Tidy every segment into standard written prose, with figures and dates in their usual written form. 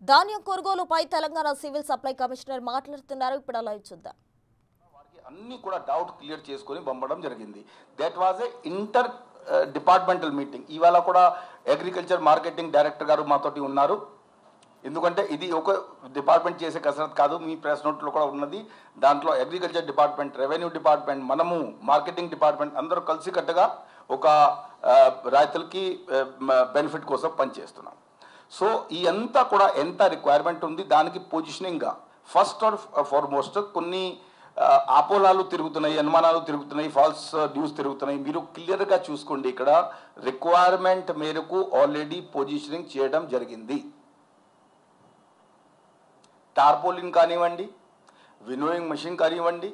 ధాన్యం కొనుగోలుపై Telangana civil supply commissioner మాట్లాడుతున్నారు. ఇప్పుడు లైవ్ చూద్దాం. వారికి అన్ని కూడా డౌట్ క్లియర్ చేసుకొని పంపడం జరిగింది. That was a inter departmental meeting. ఇవాళ కూడా అగ్రికల్చర్ మార్కెటింగ్ డైరెక్టర్ గారు మాతోటి ఉన్నారు. ఎందుకంటే ఇది ఒక డిపార్ట్మెంట్ చేసే కసరత్ కాదు, మీ ప్రెస్ నోట్లో కూడా ఉన్నది. దాంట్లో అగ్రికల్చర్ డిపార్ట్మెంట్, రెవెన్యూ డిపార్ట్మెంట్, మనము మార్కెటింగ్ డిపార్ట్మెంట్ అందరూ కలిసికట్టుగా ఒక రైతులకి బెనిఫిట్ కోసం పనిచేస్తున్నాం. సో ఈ అంతా కూడా ఎంత రిక్వైర్మెంట్ ఉంది దానికి పొజిషనింగ్గా ఫస్ట్ ఆర్ ఫార్మోస్ట్ కొన్ని ఆపోలాలు తిరుగుతున్నాయి, అనుమానాలు తిరుగుతున్నాయి, ఫాల్స్ న్యూస్ తిరుగుతున్నాయి. మీరు క్లియర్గా చూసుకోండి. ఇక్కడ రిక్వైర్మెంట్ మేరకు ఆల్రెడీ పొజిషనింగ్ చేయడం జరిగింది. టార్పోలిన్ కానివ్వండి, వినోయింగ్ మెషిన్ కానివ్వండి,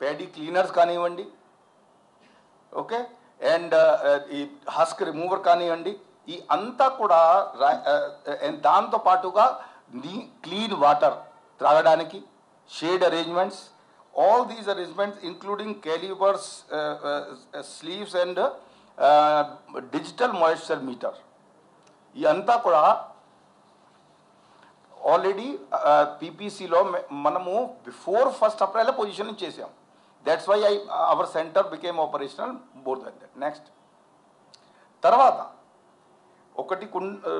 ప్యాడీ క్లీనర్స్ కానివ్వండి, ఓకే, అండ్ ఈ హస్క్ రిమూవర్ కానివ్వండి, ఈ అంతా కూడా దాంతో పాటుగా క్లీన్ వాటర్ త్రాగడానికి, shade arrangements, all these arrangements including calibres, sleeves and digital moisture meter, ఈ అంతా కూడా ఆల్రెడీ పీపీసీలో మనము బిఫోర్ 1st April పొజిషనింగ్ చేసాం. That's why our centre became operational more than that. Next తర్వాత ఒకటి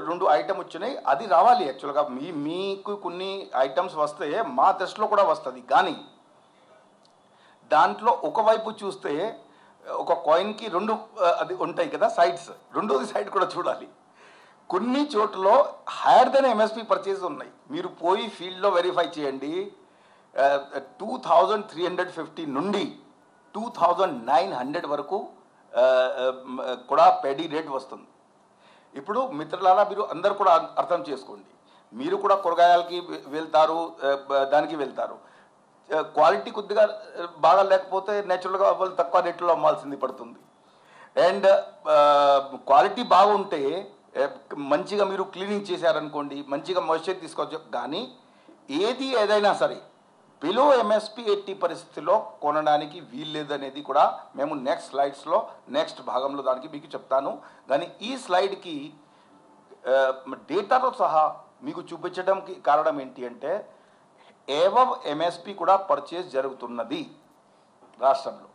2 ఐటమ్ వచ్చినాయి, అది రావాలి. యాక్చువల్గా మీకు కొన్ని ఐటమ్స్ వస్తే మా దృష్టిలో కూడా వస్తుంది. కానీ దాంట్లో ఒకవైపు చూస్తే ఒక కాయిన్కి 2 అది ఉంటాయి కదా సైడ్స్, రెండోది సైడ్ కూడా చూడాలి. కొన్ని చోట్ల హైయర్ దెన్ ఎంఎస్పి పర్చేజ్ ఉన్నాయి. మీరు పోయి ఫీల్డ్లో వెరిఫై చేయండి. 2350 నుండి 2900 వరకు కూడా పెడీ రేట్ వస్తుంది. ఇప్పుడు మిత్రులారా, మీరు అందరు కూడా అర్థం చేసుకోండి. మీరు కూడా కూరగాయలకి వెళ్తారు, దానికి వెళ్తారు. క్వాలిటీ కొద్దిగా బాగా లేకపోతే నేచురల్గా వాళ్ళు తక్కువ రేట్లో అమ్మాల్సింది పడుతుంది. అండ్ క్వాలిటీ బాగుంటే మంచిగా మీరు క్లీనింగ్ చేశారనుకోండి, మంచిగా మాయిశ్చర్ తీసుకోవచ్చు. కానీ ఏదైనా సరే బిలో ఎంఎస్పి 80 పరిస్థితిలో కొనడానికి వీల్లేదనేది కూడా మేము నెక్స్ట్ స్లైడ్స్లో నెక్స్ట్ భాగంలో దానికి మీకు చెప్తాను. కానీ ఈ స్లైడ్కి డేటాతో సహా మీకు చూపించడానికి కారణం ఏంటి అంటే ఏవో ఎంఎస్పి కూడా పర్చేజ్ జరుగుతున్నది రాష్ట్రంలో.